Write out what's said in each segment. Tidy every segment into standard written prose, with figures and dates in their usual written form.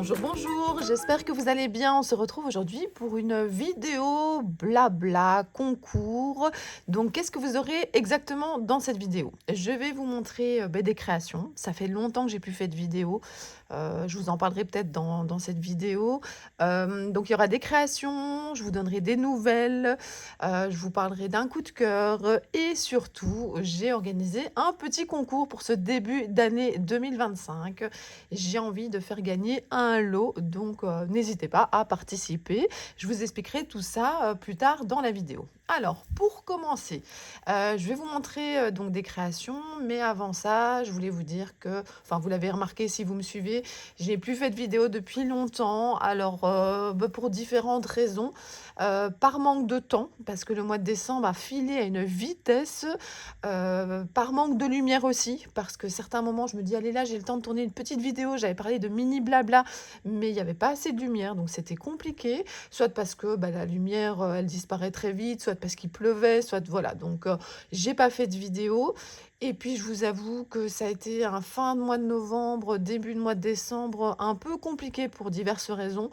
Bonjour, bonjour, j'espère que vous allez bien. On se retrouve aujourd'hui pour une vidéo blabla concours. Donc, qu'est-ce que vous aurez exactement dans cette vidéo? Je vais vous montrer des créations. Ça fait longtemps que j'ai plus fait de vidéo. Je vous en parlerai peut-être dans cette vidéo. Donc, il y aura des créations, je vous donnerai des nouvelles, je vous parlerai d'un coup de cœur et surtout, j'ai organisé un petit concours pour ce début d'année 2025. J'ai envie de faire gagner un lot, donc n'hésitez pas à participer. Je vous expliquerai tout ça plus tard dans la vidéo. Alors, pour commencer, je vais vous montrer donc des créations, mais avant ça, je voulais vous dire que, enfin, vous l'avez remarqué si vous me suivez, je n'ai plus fait de vidéo depuis longtemps. Alors, pour différentes raisons, par manque de temps, parce que le mois de décembre a filé à une vitesse, par manque de lumière aussi, parce que certains moments, je me dis: «Allez là, j'ai le temps de tourner une petite vidéo». J'avais parlé de mini blabla, mais il y avait pas assez de lumière, donc c'était compliqué. Soit parce que, la lumière, elle disparaît très vite, soit parce qu'il pleuvait, soit voilà, donc j'ai pas fait de vidéo et puis je vous avoue que ça a été un fin de mois de novembre, début de mois de décembre, un peu compliqué pour diverses raisons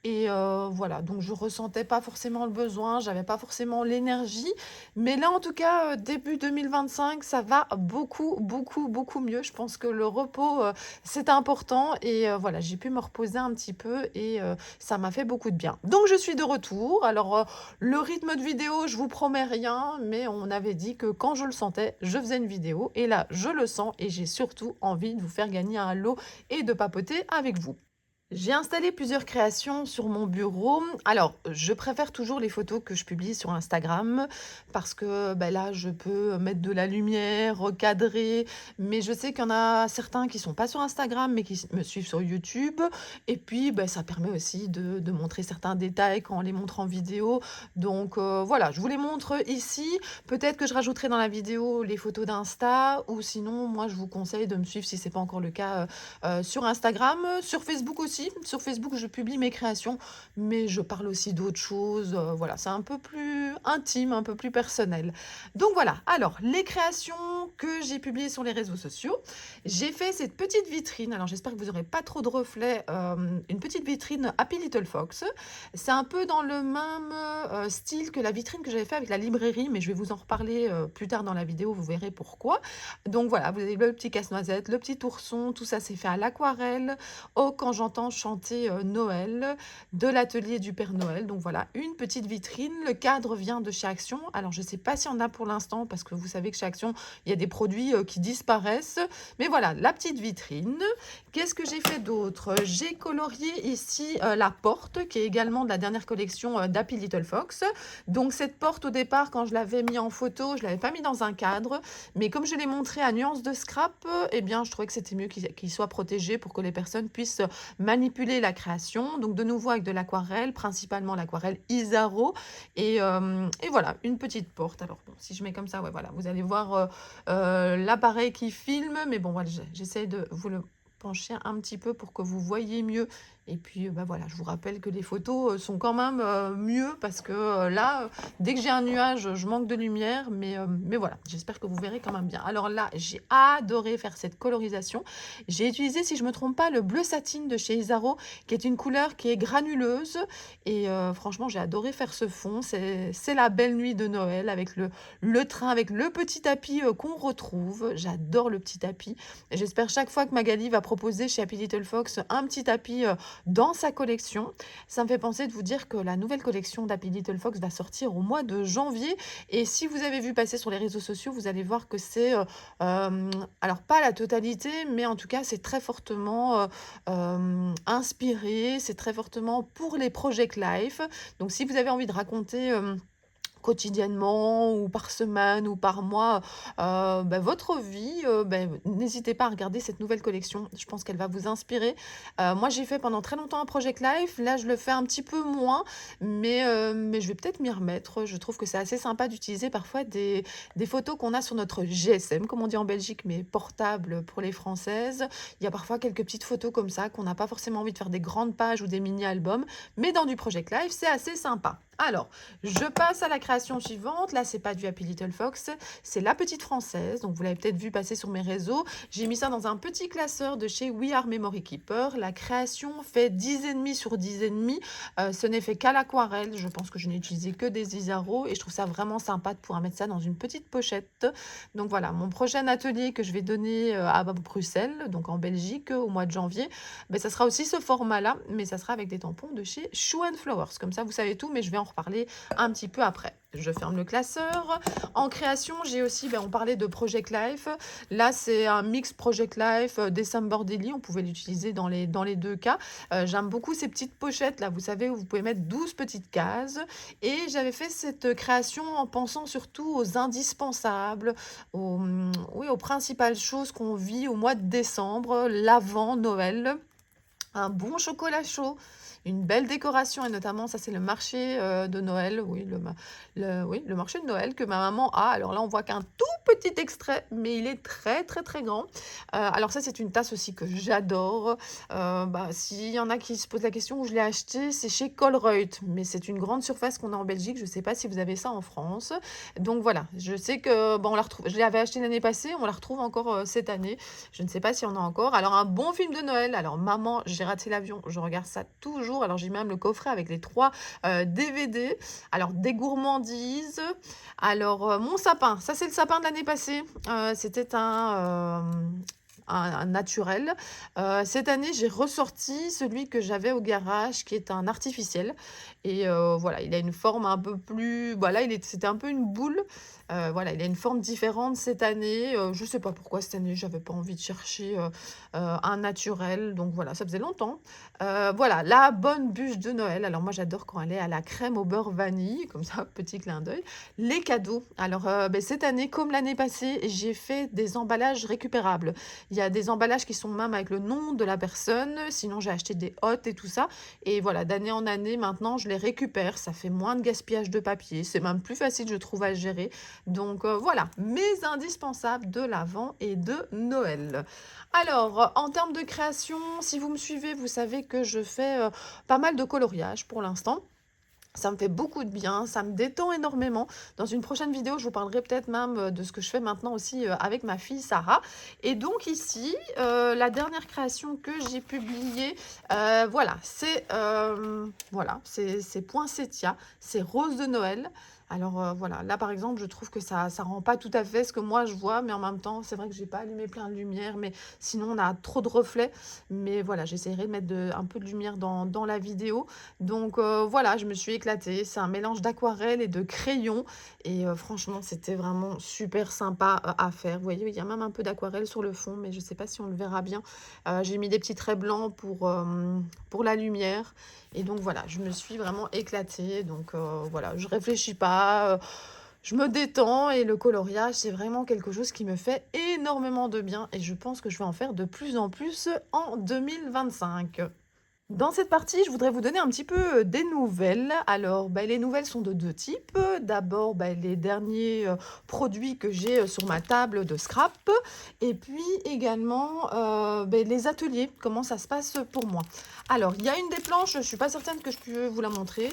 et voilà, donc je ressentais pas forcément le besoin, j'avais pas forcément l'énergie, mais là, en tout cas, début 2025, ça va beaucoup, beaucoup, beaucoup mieux. Je pense que le repos, c'est important et voilà, j'ai pu me reposer un petit peu et ça m'a fait beaucoup de bien. Donc je suis de retour. Alors, le rythme de vidéo, je vous promets rien, mais on avait dit que quand je le sentais, je faisais une vidéo et là, je le sens et j'ai surtout envie de vous faire gagner un lot et de papoter avec vous. J'ai installé plusieurs créations sur mon bureau. Alors, je préfère toujours les photos que je publie sur Instagram parce que là, je peux mettre de la lumière, recadrer. Mais je sais qu'il y en a certains qui sont pas sur Instagram, mais qui me suivent sur YouTube. Et puis, ça permet aussi de montrer certains détails quand on les montre en vidéo. Donc, voilà, je vous les montre ici. Peut-être que je rajouterai dans la vidéo les photos d'Insta ou sinon, moi, je vous conseille de me suivre si c'est pas encore le cas sur Instagram, sur Facebook aussi. Sur Facebook, je publie mes créations, mais je parle aussi d'autres choses. Voilà, c'est un peu plus intime, un peu plus personnel. Donc voilà, alors les créations que j'ai publiées sur les réseaux sociaux, j'ai fait cette petite vitrine. Alors j'espère que vous n'aurez pas trop de reflets. Une petite vitrine Happy Little Fox. C'est un peu dans le même style que la vitrine que j'avais fait avec la librairie, mais je vais vous en reparler plus tard dans la vidéo, vous verrez pourquoi. Donc voilà, vous avez le petit casse-noisette, le petit ourson, tout ça c'est fait à l'aquarelle. Oh, quand j'entends chanter Noël, de l'atelier du Père Noël. Donc voilà, une petite vitrine. Le cadre vient de chez Action. Alors je ne sais pas s'il y en a pour l'instant, parce que vous savez que chez Action, il y a des produits qui disparaissent. Mais voilà, la petite vitrine. Qu'est-ce que j'ai fait d'autre? J'ai colorié ici la porte, qui est également de la dernière collection d'Happy Little Fox. Donc cette porte, au départ, quand je l'avais mis en photo, je ne l'avais pas mis dans un cadre. Mais comme je l'ai montré à nuance de scrap, eh bien, je trouvais que c'était mieux qu'il soit protégé pour que les personnes puissent manipuler la création. Donc, de nouveau avec de l'aquarelle, principalement l'aquarelle Isaro. Et voilà, une petite porte. Alors, bon, si je mets comme ça, ouais, voilà, vous allez voir l'appareil qui filme. Mais bon, voilà, j'essaie de vous le pencher un petit peu pour que vous voyez mieux. Et puis, voilà, je vous rappelle que les photos sont quand même mieux parce que là, dès que j'ai un nuage, je manque de lumière, mais voilà, j'espère que vous verrez quand même bien. Alors là, j'ai adoré faire cette colorisation. J'ai utilisé, si je ne me trompe pas, le bleu satin de chez Isaro, qui est une couleur qui est granuleuse. Et franchement, j'ai adoré faire ce fond. C'est la belle nuit de Noël avec le train, avec le petit tapis qu'on retrouve. J'adore le petit tapis. J'espère chaque fois que Magali va proposer chez Happy Little Fox un petit tapis dans sa collection. Ça me fait penser de vous dire que la nouvelle collection d'Happy Little Fox va sortir au mois de janvier. Et si vous avez vu passer sur les réseaux sociaux, vous allez voir que c'est, alors pas la totalité, mais en tout cas, c'est très fortement inspiré, c'est très fortement pour les Project Life. Donc si vous avez envie de raconter quotidiennement ou par semaine ou par mois, votre vie, n'hésitez pas à regarder cette nouvelle collection. Je pense qu'elle va vous inspirer. Moi, j'ai fait pendant très longtemps un Project Life. Là, je le fais un petit peu moins, mais je vais peut-être m'y remettre. Je trouve que c'est assez sympa d'utiliser parfois des photos qu'on a sur notre GSM, comme on dit en Belgique, mais portable pour les Françaises. Il y a parfois quelques petites photos comme ça qu'on n'a pas forcément envie de faire des grandes pages ou des mini-albums, mais dans du Project Life, c'est assez sympa. Alors, je passe à la création suivante. Là, c'est pas du Happy Little Fox, c'est La Petite Française. Donc, vous l'avez peut-être vu passer sur mes réseaux. J'ai mis ça dans un petit classeur de chez We Are Memory Keeper. La création fait 10,5 sur 10,5. Ce n'est fait qu'à l'aquarelle. Je pense que je n'ai utilisé que des Isaro et je trouve ça vraiment sympa de pouvoir mettre ça dans une petite pochette. Donc, voilà, mon prochain atelier que je vais donner à Bruxelles, donc en Belgique, au mois de janvier, ben, ça sera aussi ce format-là, mais ça sera avec des tampons de chez Shoe and Flowers. Comme ça, vous savez tout, mais je vais en reparler un petit peu après. Je ferme le classeur. En création, j'ai aussi, on parlait de Project Life. Là, c'est un mix Project Life, December Daily. On pouvait l'utiliser dans les deux cas. J'aime beaucoup ces petites pochettes, là, vous savez, où vous pouvez mettre 12 petites cases. Et j'avais fait cette création en pensant surtout aux indispensables, oui, aux principales choses qu'on vit au mois de décembre, l'avant, Noël. Un bon chocolat chaud, une belle décoration et notamment ça c'est le marché de Noël, oui le marché de Noël que ma maman a. Alors là on voit qu'un tout petit extrait mais il est très très très grand. Alors ça c'est une tasse aussi que j'adore. S'il y en a qui se posent la question où je l'ai acheté, c'est chez Colruyt, mais c'est une grande surface qu'on a en Belgique. Je ne sais pas si vous avez ça en France. Donc voilà, je sais que on la retrouve. Je l'avais acheté l'année passée, on la retrouve encore cette année. Je ne sais pas si on a encore. Alors un bon film de Noël. Alors maman, j'ai raté l'avion, je regarde ça toujours. Alors j'ai même le coffret avec les 3 DVD. Alors des gourmandises. Alors mon sapin, ça c'est le sapin de l'année passée. C'était un naturel. Cette année, j'ai ressorti celui que j'avais au garage, qui est un artificiel. Et voilà, il a une forme un peu plus... Voilà, c'était un peu une boule. Voilà, il a une forme différente cette année. Je ne sais pas pourquoi cette année, j'avais pas envie de chercher un naturel. Donc voilà, ça faisait longtemps. Voilà, la bonne bûche de Noël. Alors moi, j'adore quand elle est à la crème au beurre vanille, comme ça, petit clin d'œil. Les cadeaux. Alors cette année, comme l'année passée, j'ai fait des emballages récupérables. Il y a des emballages qui sont même avec le nom de la personne. Sinon, j'ai acheté des hôtes et tout ça. Et voilà, d'année en année, maintenant, je les récupère. Ça fait moins de gaspillage de papier. C'est même plus facile, je trouve, à gérer. Donc voilà, mes indispensables de l'Avent et de Noël. Alors, en termes de création, si vous me suivez, vous savez que je fais pas mal de coloriage pour l'instant. Ça me fait beaucoup de bien, ça me détend énormément. Dans une prochaine vidéo, je vous parlerai peut-être même de ce que je fais maintenant aussi avec ma fille Sarah. Et donc ici, la dernière création que j'ai publiée, voilà, c'est Poinsettia, c'est Rose de Noël. Alors voilà, là par exemple, je trouve que ça rend pas tout à fait ce que moi je vois, mais en même temps, c'est vrai que j'ai pas allumé plein de lumière, mais sinon on a trop de reflets. Mais voilà, j'essaierai de mettre un peu de lumière dans la vidéo. Donc voilà, je me suis éclatée. C'est un mélange d'aquarelle et de crayon. Et franchement, c'était vraiment super sympa à faire. Vous voyez, il y a même un peu d'aquarelle sur le fond, mais je ne sais pas si on le verra bien. J'ai mis des petits traits blancs pour la lumière. Et donc voilà, je me suis vraiment éclatée. Donc voilà, je réfléchis pas. Je me détends et le coloriage, c'est vraiment quelque chose qui me fait énormément de bien. Et je pense que je vais en faire de plus en plus en 2025. Dans cette partie, je voudrais vous donner un petit peu des nouvelles. Alors, les nouvelles sont de 2 types. D'abord, les derniers produits que j'ai sur ma table de scrap. Et puis également, les ateliers, comment ça se passe pour moi. Alors, il y a une des planches, je ne suis pas certaine que je peux vous la montrer.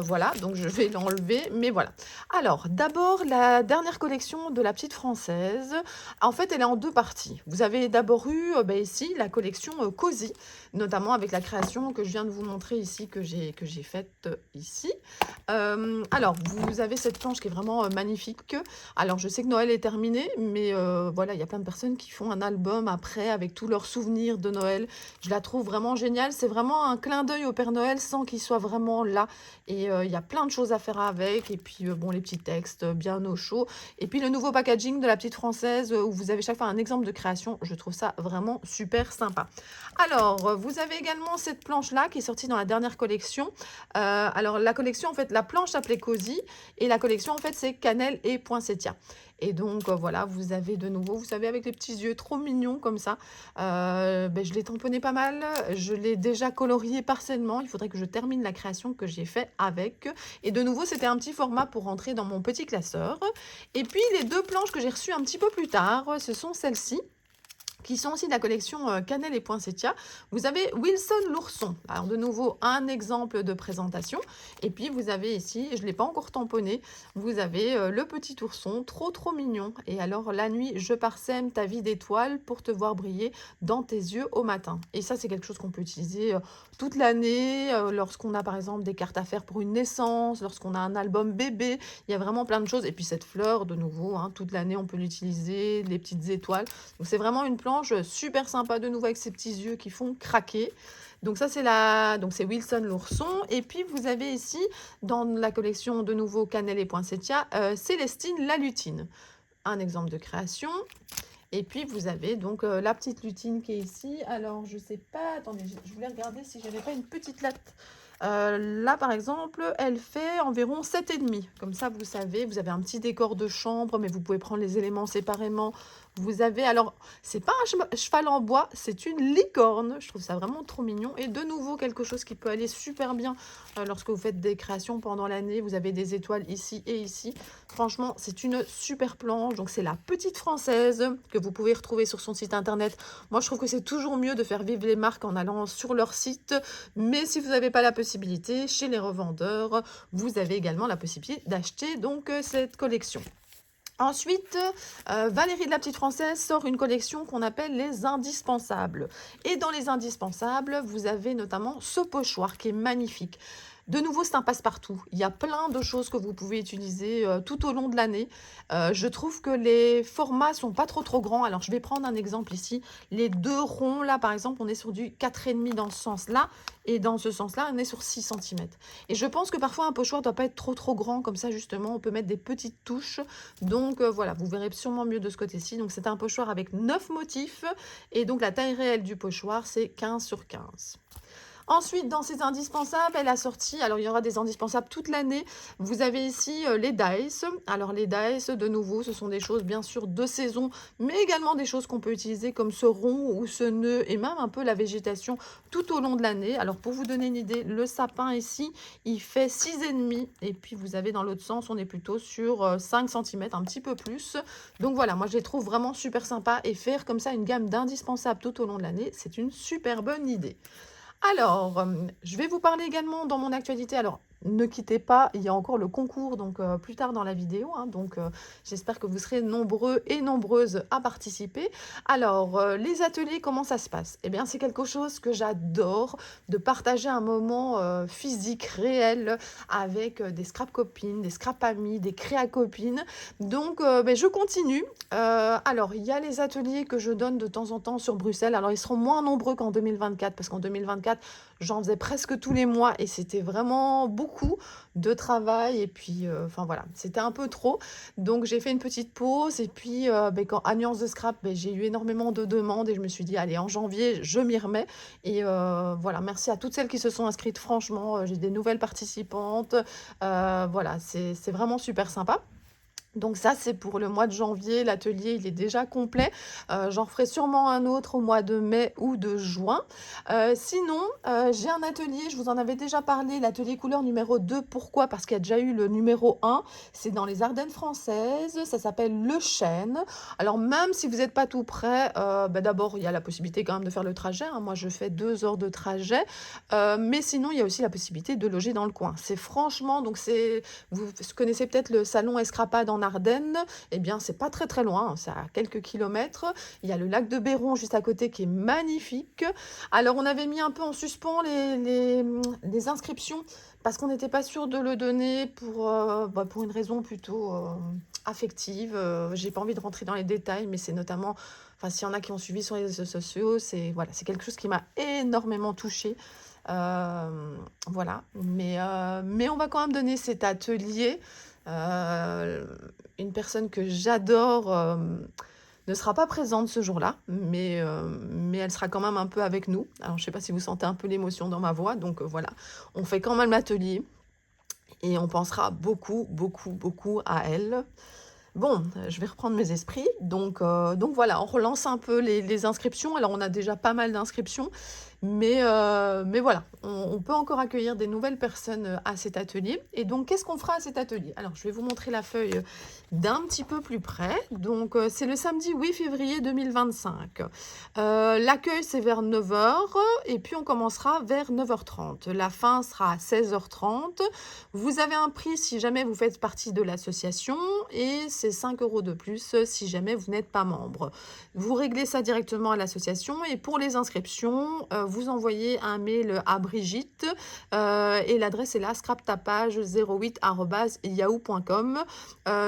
Voilà, donc je vais l'enlever, mais voilà. Alors, d'abord, la dernière collection de la petite française. En fait, elle est en 2 parties. Vous avez d'abord eu ici la collection Cozy, notamment avec la création que je viens de vous montrer ici, que j'ai faite ici. Alors, vous avez cette planche qui est vraiment magnifique. Alors, je sais que Noël est terminé, mais voilà, il y a plein de personnes qui font un album après avec tous leurs souvenirs de Noël. Je la trouve vraiment géniale. C'est vraiment un clin d'œil au Père Noël sans qu'il soit vraiment là. Et il y a plein de choses à faire avec. Et puis, les petits textes bien au chaud. Et puis, le nouveau packaging de la petite française où vous avez chaque fois un exemple de création. Je trouve ça vraiment super sympa. Alors, vous avez également cette planche-là qui est sortie dans la dernière collection. Alors, la collection, en fait, la planche s'appelait Cozy et la collection, en fait, c'est Cannelle et Poinsettia. Et donc, voilà, vous avez de nouveau, vous savez, avec les petits yeux trop mignons comme ça. Je l'ai tamponné pas mal. Je l'ai déjà colorié partiellement. Il faudrait que je termine la création que j'ai fait avec. Et de nouveau, c'était un petit format pour rentrer dans mon petit classeur. Et puis, les 2 planches que j'ai reçues un petit peu plus tard, ce sont celles-ci. qui sont aussi de la collection Cannelle et Poinsettia. Vous avez Wilson l'ourson. Alors de nouveau, un exemple de présentation. Et puis vous avez ici, je ne l'ai pas encore tamponné, vous avez le petit ourson, trop trop mignon. Et alors la nuit, je parsème ta vie d'étoiles pour te voir briller dans tes yeux au matin. Et ça, c'est quelque chose qu'on peut utiliser toute l'année, lorsqu'on a par exemple des cartes à faire pour une naissance, lorsqu'on a un album bébé, il y a vraiment plein de choses. Et puis cette fleur, de nouveau, hein, toute l'année, on peut l'utiliser, les petites étoiles. Donc c'est vraiment une planche super sympa, de nouveau avec ses petits yeux qui font craquer. Donc ça c'est Wilson l'ourson. Et puis vous avez ici dans la collection de nouveau Cannelle et Poinsettia Célestine la lutine. Un exemple de création. Et puis vous avez donc la petite lutine qui est ici. Alors je sais pas, attendez, je voulais regarder si j'avais pas une petite latte. Là par exemple, elle fait environ 7,5. Comme ça vous savez, vous avez un petit décor de chambre, mais vous pouvez prendre les éléments séparément. Vous avez, alors c'est pas un cheval en bois, c'est une licorne. Je trouve ça vraiment trop mignon. Et de nouveau quelque chose qui peut aller super bien lorsque vous faites des créations pendant l'année. Vous avez des étoiles ici et ici. Franchement, c'est une super planche. Donc c'est la petite française que vous pouvez retrouver sur son site internet. Moi je trouve que c'est toujours mieux de faire vivre les marques en allant sur leur site. Mais si vous n'avez pas la possibilité, chez les revendeurs, vous avez également la possibilité d'acheter donc cette collection. Ensuite, Valérie de la Petite Française sort une collection qu'on appelle les indispensables. Et dans les indispensables, vous avez notamment ce pochoir qui est magnifique. De nouveau, c'est un passe-partout. Il y a plein de choses que vous pouvez utiliser tout au long de l'année. Je trouve que les formats sont pas trop grands. Alors, je vais prendre un exemple ici. Les deux ronds, là, par exemple, on est sur du 4,5 dans ce sens-là. Et dans ce sens-là, on est sur 6 cm. Et je pense que parfois, un pochoir ne doit pas être trop grand. Comme ça, justement, on peut mettre des petites touches. Donc, voilà, vous verrez sûrement mieux de ce côté-ci. Donc, c'est un pochoir avec 9 motifs. Et donc, la taille réelle du pochoir, c'est 15 sur 15. Ensuite, dans ces indispensables, elle a sorti, alors il y aura des indispensables toute l'année. Vous avez ici les dice. Alors les dice, de nouveau, ce sont des choses bien sûr de saison, mais également des choses qu'on peut utiliser comme ce rond ou ce nœud et même un peu la végétation tout au long de l'année. Alors pour vous donner une idée, le sapin ici, il fait 6,5 et puis vous avez dans l'autre sens, on est plutôt sur 5 cm, un petit peu plus. Donc voilà, moi je les trouve vraiment super sympas et faire comme ça une gamme d'indispensables tout au long de l'année, c'est une super bonne idée. Alors, je vais vous parler également dans mon actualité. Alors, ne quittez pas, il y a encore le concours donc plus tard dans la vidéo. Donc, j'espère que vous serez nombreux et nombreuses à participer. Alors, les ateliers, comment ça se passe? Eh bien, c'est quelque chose que j'adore, de partager un moment physique, réel, avec des scrap copines, des scrap amies, des créa copines. Donc, je continue. Alors, il y a les ateliers que je donne de temps en temps sur Bruxelles. Alors, ils seront moins nombreux qu'en 2024, parce qu'en 2024, j'en faisais presque tous les mois et c'était vraiment beaucoup de travail. Et puis, enfin voilà, c'était un peu trop. Donc, j'ai fait une petite pause. Et puis, quand à Nuance de Scrap, j'ai eu énormément de demandes et je me suis dit, allez, en janvier, je m'y remets. Et voilà, merci à toutes celles qui se sont inscrites. Franchement, j'ai des nouvelles participantes. Voilà, c'est vraiment super sympa. Donc ça, c'est pour le mois de janvier. L'atelier, il est déjà complet. J'en ferai sûrement un autre au mois de mai ou de juin. Sinon, j'ai un atelier, je vous en avais déjà parlé, l'atelier couleur numéro 2. Pourquoi? Parce qu'il y a déjà eu le numéro 1. C'est dans les Ardennes françaises. Ça s'appelle Le Chêne. Alors, même si vous n'êtes pas tout près, d'abord, il y a la possibilité quand même de faire le trajet. Moi, je fais 2 heures de trajet. Mais sinon, il y a aussi la possibilité de loger dans le coin. C'est franchement, donc vous connaissez peut-être le salon Escrapade en Ardennes, eh bien c'est pas très loin, c'est à quelques kilomètres. Il y a le lac de Béron juste à côté qui est magnifique. Alors on avait mis un peu en suspens les inscriptions parce qu'on n'était pas sûr de le donner pour une raison plutôt affective. J'ai pas envie de rentrer dans les détails, mais c'est notamment, enfin s'il y en a qui ont suivi sur les réseaux sociaux, c'est quelque chose qui m'a énormément touchée. Voilà, mais on va quand même donner cet atelier. Une personne que j'adore ne sera pas présente ce jour-là, mais elle sera quand même un peu avec nous. Alors, je ne sais pas si vous sentez un peu l'émotion dans ma voix, donc voilà, on fait quand même l'atelier et on pensera beaucoup à elle. Bon, je vais reprendre mes esprits. Donc voilà, on relance un peu les inscriptions. Alors, on a déjà pas mal d'inscriptions. Mais voilà, on peut encore accueillir des nouvelles personnes à cet atelier. Et donc, qu'est-ce qu'on fera à cet atelier? Alors, je vais vous montrer la feuille d'un petit peu plus près. Donc, c'est le samedi 8 février 2025. L'accueil, c'est vers 9 heures et puis on commencera vers 9h30. La fin sera à 16h30. Vous avez un prix si jamais vous faites partie de l'association et c'est 5 € de plus si jamais vous n'êtes pas membre. Vous réglez ça directement à l'association et pour les inscriptions, vous envoyez un mail à Brigitte et l'adresse est là, scraptapage08@yahoo.com.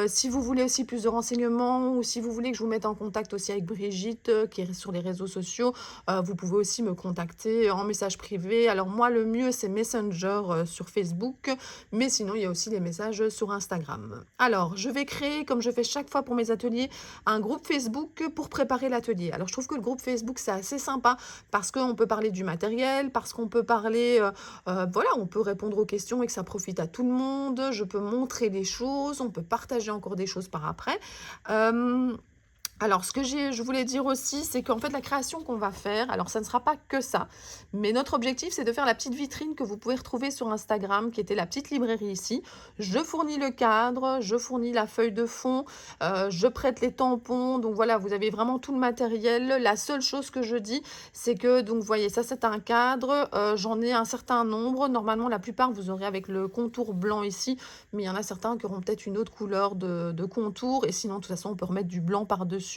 Si vous voulez aussi plus de renseignements ou si vous voulez que je vous mette en contact aussi avec Brigitte qui est sur les réseaux sociaux, vous pouvez aussi me contacter en message privé. Alors moi, le mieux, c'est Messenger sur Facebook, mais sinon, il y a aussi les messages sur Instagram. Alors, je vais créer, comme je fais chaque fois pour mes ateliers, un groupe Facebook pour préparer l'atelier. Alors, je trouve que le groupe Facebook, c'est assez sympa parce qu'on peut parler du matériel, parce qu'on peut parler, voilà, on peut répondre aux questions et que ça profite à tout le monde. Je peux montrer des choses, on peut partager encore des choses par après. Alors, ce que je voulais dire aussi, c'est qu'en fait, la création qu'on va faire, alors ça ne sera pas que ça, mais notre objectif, c'est de faire la petite vitrine que vous pouvez retrouver sur Instagram, qui était la petite librairie ici. Je fournis le cadre, je fournis la feuille de fond, je prête les tampons. Donc voilà, vous avez vraiment tout le matériel. La seule chose que je dis, c'est que, donc vous voyez, ça c'est un cadre, j'en ai un certain nombre. Normalement, la plupart, vous aurez avec le contour blanc ici, mais il y en a certains qui auront peut-être une autre couleur de contour. Et sinon, de toute façon, on peut remettre du blanc par-dessus.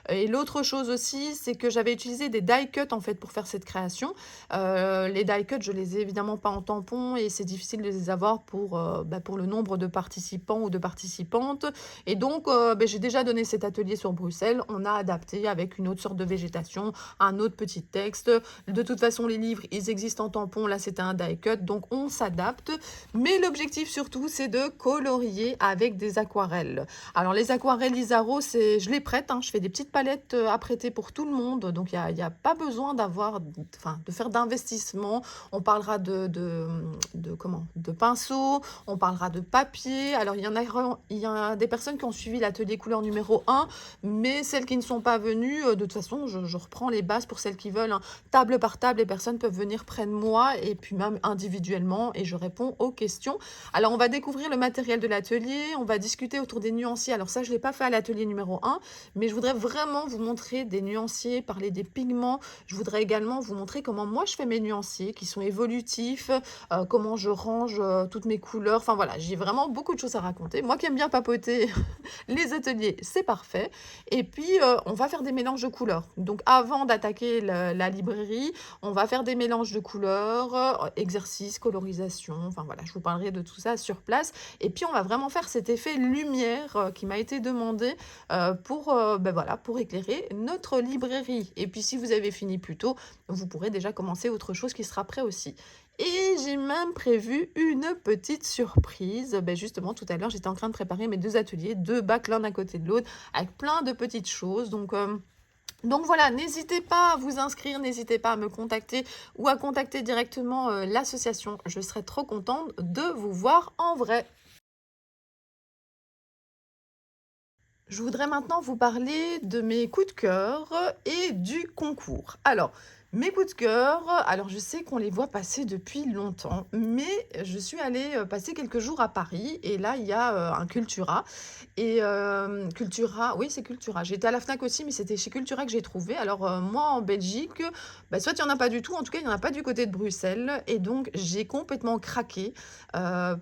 Et l'autre chose aussi, c'est que j'avais utilisé des die cuts en fait pour faire cette création. Les die cuts, je les ai évidemment pas en tampon et c'est difficile de les avoir pour le nombre de participants ou de participantes. Et donc, j'ai déjà donné cet atelier sur Bruxelles. On a adapté avec une autre sorte de végétation, un autre petit texte. De toute façon, les livres, ils existent en tampon. Là, c'était un die cut, donc on s'adapte. Mais l'objectif surtout, c'est de colorier avec des aquarelles. Alors, les aquarelles Isaro, je les prête, hein, je fais des petites palettes à prêter pour tout le monde, donc il y a pas besoin de faire d'investissement. On parlera de pinceaux, on parlera de papier. Alors il y a des personnes qui ont suivi l'atelier couleur numéro 1, mais celles qui ne sont pas venues, de toute façon, je reprends les bases pour celles qui veulent, hein. Table par table, les personnes peuvent venir près de moi et puis même individuellement et je réponds aux questions. Alors on va découvrir le matériel de l'atelier, on va discuter autour des nuanciers. Alors ça, je ne l'ai pas fait à l'atelier numéro 1, mais je voudrais vraiment vous montrer des nuanciers, parler des pigments. Je voudrais également vous montrer comment moi je fais mes nuanciers qui sont évolutifs, comment je range toutes mes couleurs. Enfin voilà, j'ai vraiment beaucoup de choses à raconter. Moi qui aime bien papoter, les ateliers, c'est parfait. Et puis, on va faire des mélanges de couleurs. Donc avant d'attaquer la librairie, on va faire des mélanges de couleurs, exercices, colorisation. Enfin voilà, je vous parlerai de tout ça sur place. Et puis, on va vraiment faire cet effet lumière qui m'a été demandé pour éclairer notre librairie. Et puis si vous avez fini plus tôt, vous pourrez déjà commencer autre chose qui sera prêt aussi. Et j'ai même prévu une petite surprise. Justement, tout à l'heure, j'étais en train de préparer mes 2 ateliers, 2 bacs l'un à côté de l'autre, avec plein de petites choses. Donc voilà, n'hésitez pas à vous inscrire, n'hésitez pas à me contacter ou à contacter directement l'association. Je serai trop contente de vous voir en vrai. Je voudrais maintenant vous parler de mes coups de cœur et du concours. Alors, mes coups de cœur, alors je sais qu'on les voit passer depuis longtemps, mais je suis allée passer quelques jours à Paris et là, il y a un Cultura. Et Cultura, oui, c'est Cultura. J'étais à la Fnac aussi, mais c'était chez Cultura que j'ai trouvé. Alors, moi, en Belgique, soit il n'y en a pas du tout, en tout cas, il n'y en a pas du côté de Bruxelles. Et donc, j'ai complètement craqué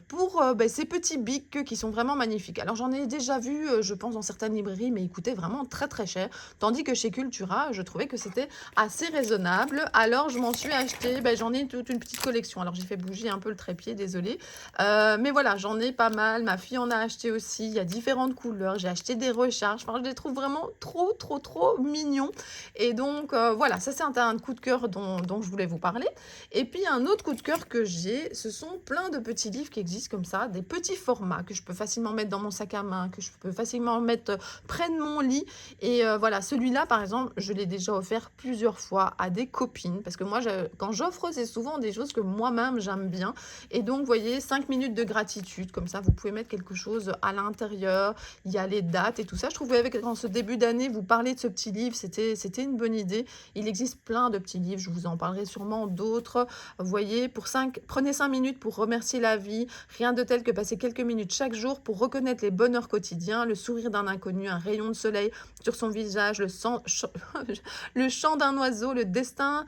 pour ces petits bics qui sont vraiment magnifiques. Alors, j'en ai déjà vu, je pense, dans certaines librairies, mais ils coûtaient vraiment très, très cher. Tandis que chez Cultura, je trouvais que c'était assez raisonnable. Alors, je m'en suis acheté, j'en ai toute une petite collection. Alors, j'ai fait bouger un peu le trépied, désolée. Mais voilà, j'en ai pas mal. Ma fille en a acheté aussi. Il y a différentes couleurs. J'ai acheté des recharges. Enfin, je les trouve vraiment trop, trop, trop mignons. Et donc, voilà, ça, c'est un coup de cœur dont je voulais vous parler. Et puis, un autre coup de cœur que j'ai, ce sont plein de petits livres qui existent comme ça, des petits formats que je peux facilement mettre dans mon sac à main, que je peux facilement mettre près de mon lit. Et voilà, celui-là, par exemple, je l'ai déjà offert plusieurs fois à des copines, parce que moi, quand j'offre, c'est souvent des choses que moi-même j'aime bien. Et donc, vous voyez, 5 minutes de gratitude, comme ça, vous pouvez mettre quelque chose à l'intérieur. Il y a les dates et tout ça. Je trouve que dans ce début d'année, vous parlez de ce petit livre, c'était une bonne idée. Il existe plein de petits livres, je vous en parlerai sûrement d'autres. Vous voyez, prenez 5 minutes pour remercier la vie. Rien de tel que passer quelques minutes chaque jour pour reconnaître les bonheurs quotidiens, le sourire d'un inconnu, un rayon de soleil sur son visage, le chant d'un oiseau, le dessin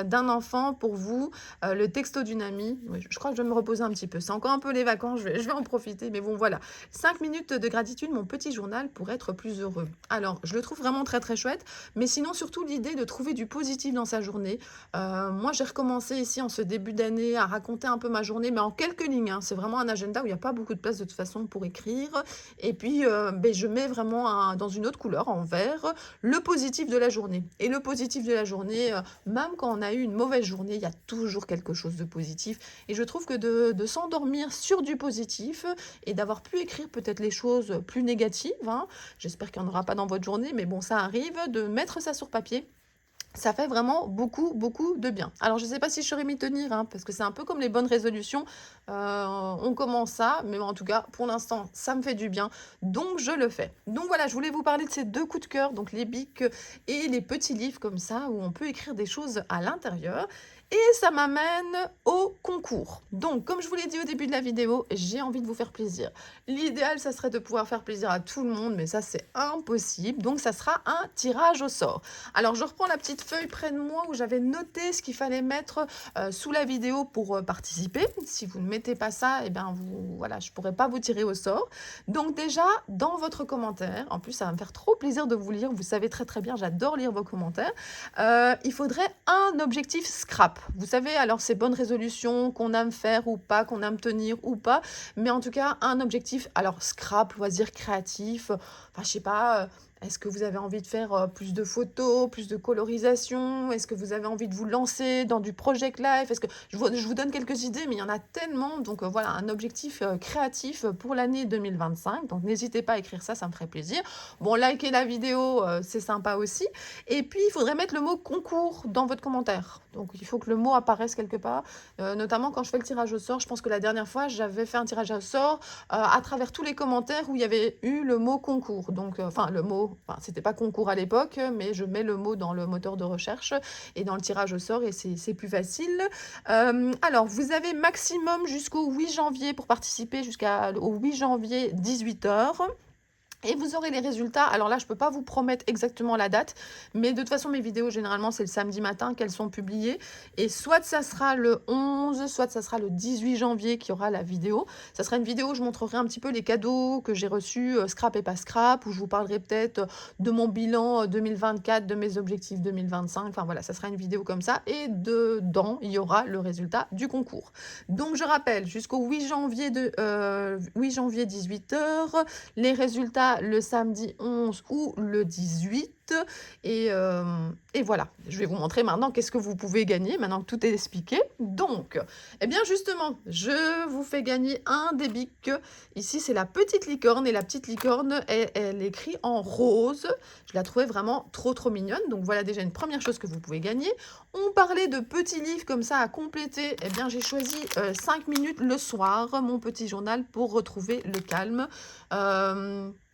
d'un enfant pour vous, le texto d'une amie. Oui, je crois que je vais me reposer un petit peu. C'est encore un peu les vacances, je vais en profiter. Mais bon, voilà. 5 minutes de gratitude, mon petit journal pour être plus heureux. Alors, je le trouve vraiment très très chouette. Mais sinon, surtout l'idée de trouver du positif dans sa journée. Moi, j'ai recommencé ici en ce début d'année à raconter un peu ma journée, mais en quelques lignes, hein. C'est vraiment un agenda où il n'y a pas beaucoup de place de toute façon pour écrire. Et puis, je mets vraiment dans une autre couleur, en vert, le positif de la journée. Et le positif de la journée, même quand on a eu une mauvaise journée, il y a toujours quelque chose de positif. Et je trouve que de s'endormir sur du positif et d'avoir pu écrire peut-être les choses plus négatives, hein, j'espère qu'il n'y en aura pas dans votre journée, mais bon, ça arrive, de mettre ça sur papier. Ça fait vraiment beaucoup, beaucoup de bien. Alors, je ne sais pas si je saurais m'y tenir, hein, parce que c'est un peu comme les bonnes résolutions. On commence ça, mais en tout cas, pour l'instant, ça me fait du bien. Donc, je le fais. Donc, voilà, je voulais vous parler de ces deux coups de cœur, donc les bics et les petits livres comme ça, où on peut écrire des choses à l'intérieur. Et ça m'amène au concours. Donc, comme je vous l'ai dit au début de la vidéo, j'ai envie de vous faire plaisir. L'idéal, ça serait de pouvoir faire plaisir à tout le monde, mais ça, c'est impossible. Donc, ça sera un tirage au sort. Alors, je reprends la petite feuille près de moi où j'avais noté ce qu'il fallait mettre sous la vidéo pour participer. Si vous ne mettez pas ça, eh bien, voilà, je ne pourrai pas vous tirer au sort. Donc, déjà, dans votre commentaire, en plus, ça va me faire trop plaisir de vous lire. Vous savez très, très bien, j'adore lire vos commentaires. Il faudrait un objectif scrap. Vous savez, alors ces bonnes résolutions qu'on aime faire ou pas, qu'on aime tenir ou pas, mais en tout cas, un objectif, alors scrap, loisir créatif, enfin, je sais pas, est-ce que vous avez envie de faire plus de photos, plus de colorisation? Est-ce que vous avez envie de vous lancer dans du Project Life? Est-ce que je vous donne quelques idées, mais il y en a tellement. Donc voilà, un objectif créatif pour l'année 2025. Donc n'hésitez pas à écrire ça, ça me ferait plaisir. Bon, likez la vidéo, c'est sympa aussi. Et puis, il faudrait mettre le mot concours dans votre commentaire. Donc, il faut que le mot apparaisse quelque part. Notamment quand je fais le tirage au sort. Je pense que la dernière fois, j'avais fait un tirage au sort à travers tous les commentaires où il y avait eu le mot concours. Donc, c'était pas concours à l'époque, mais je mets le mot dans le moteur de recherche et dans le tirage au sort et c'est plus facile. Alors, vous avez maximum jusqu'au 8 janvier pour participer, jusqu'au 8 janvier 18h. Et vous aurez les résultats. Alors là, je ne peux pas vous promettre exactement la date, mais de toute façon, mes vidéos, généralement, c'est le samedi matin qu'elles sont publiées. Et soit ça sera le 11, soit ça sera le 18 janvier qu'il y aura la vidéo. Ça sera une vidéo où je montrerai un petit peu les cadeaux que j'ai reçus, scrap et pas scrap, où je vous parlerai peut-être de mon bilan 2024, de mes objectifs 2025. Enfin voilà, ça sera une vidéo comme ça. Et dedans, il y aura le résultat du concours. Donc, je rappelle, jusqu'au 8 janvier, 18h, les résultats le samedi 11 ou le 18. Et voilà, je vais vous montrer maintenant qu'est-ce que vous pouvez gagner, maintenant que tout est expliqué. Donc, eh bien justement, je vous fais gagner un des bics. Ici, c'est la petite licorne, et la petite licorne, elle écrit en rose. Je la trouvais vraiment trop, trop mignonne. Donc, voilà déjà une première chose que vous pouvez gagner. On parlait de petits livres comme ça à compléter. Eh bien, j'ai choisi 5 minutes le soir, mon petit journal, pour retrouver le calme.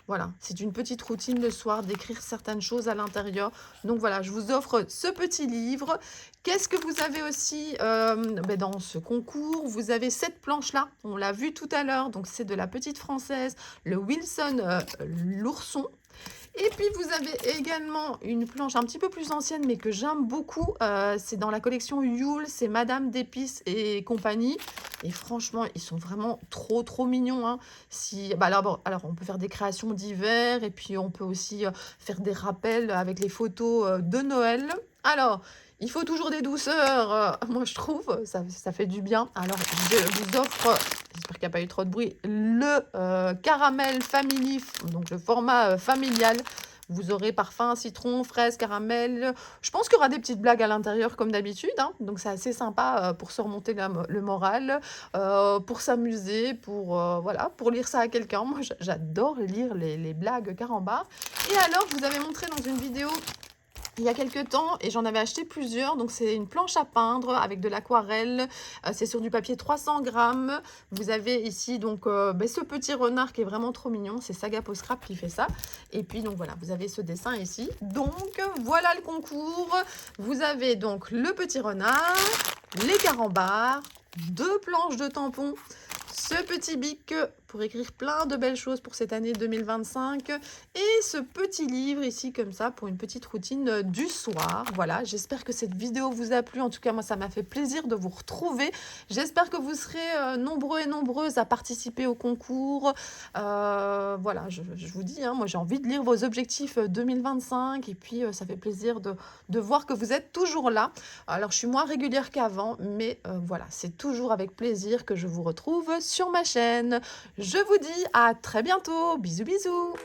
Voilà, c'est une petite routine le soir d'écrire certaines choses à l'intérieur. Donc voilà, je vous offre ce petit livre. Qu'est-ce que vous avez aussi dans ce concours? Vous avez cette planche-là, on l'a vu tout à l'heure. Donc c'est de la petite française, le Wilson l'ourson. Et puis, vous avez également une planche un petit peu plus ancienne, mais que j'aime beaucoup. C'est dans la collection Yule, c'est Madame d'Épices et compagnie. Et franchement, ils sont vraiment trop, trop mignons. Hein. Alors, on peut faire des créations d'hiver, et puis on peut aussi faire des rappels avec les photos de Noël. Alors, il faut toujours des douceurs, moi je trouve, ça fait du bien. Alors, je vous offre, j'espère qu'il n'y a pas eu trop de bruit, le caramel family, donc le format familial. Vous aurez parfum, citron, fraise, caramel. Je pense qu'il y aura des petites blagues à l'intérieur comme d'habitude. Hein. Donc c'est assez sympa pour se remonter le moral, pour s'amuser, pour lire ça à quelqu'un. Moi j'adore lire les blagues carambar. Et alors, je vous avais montré dans une vidéo il y a quelques temps et j'en avais acheté plusieurs. Donc, c'est une planche à peindre avec de l'aquarelle. C'est sur du papier 300 grammes. Vous avez ici donc ce petit renard qui est vraiment trop mignon. C'est Saga Post Scrap qui fait ça. Et puis, donc voilà, vous avez ce dessin ici. Donc, voilà le concours. Vous avez donc le petit renard, les carambars, 2 planches de tampons, ce petit bic pour écrire plein de belles choses pour cette année 2025 et ce petit livre ici comme ça pour une petite routine du soir. Voilà, j'espère que cette vidéo vous a plu. En tout cas, moi, ça m'a fait plaisir de vous retrouver. J'espère que vous serez nombreux et nombreuses à participer au concours. Voilà, je vous dis, hein, moi, j'ai envie de lire vos objectifs 2025 et puis ça fait plaisir de voir que vous êtes toujours là. Alors, je suis moins régulière qu'avant, mais voilà, c'est toujours avec plaisir que je vous retrouve sur ma chaîne. Je vous dis à très bientôt. Bisous, bisous.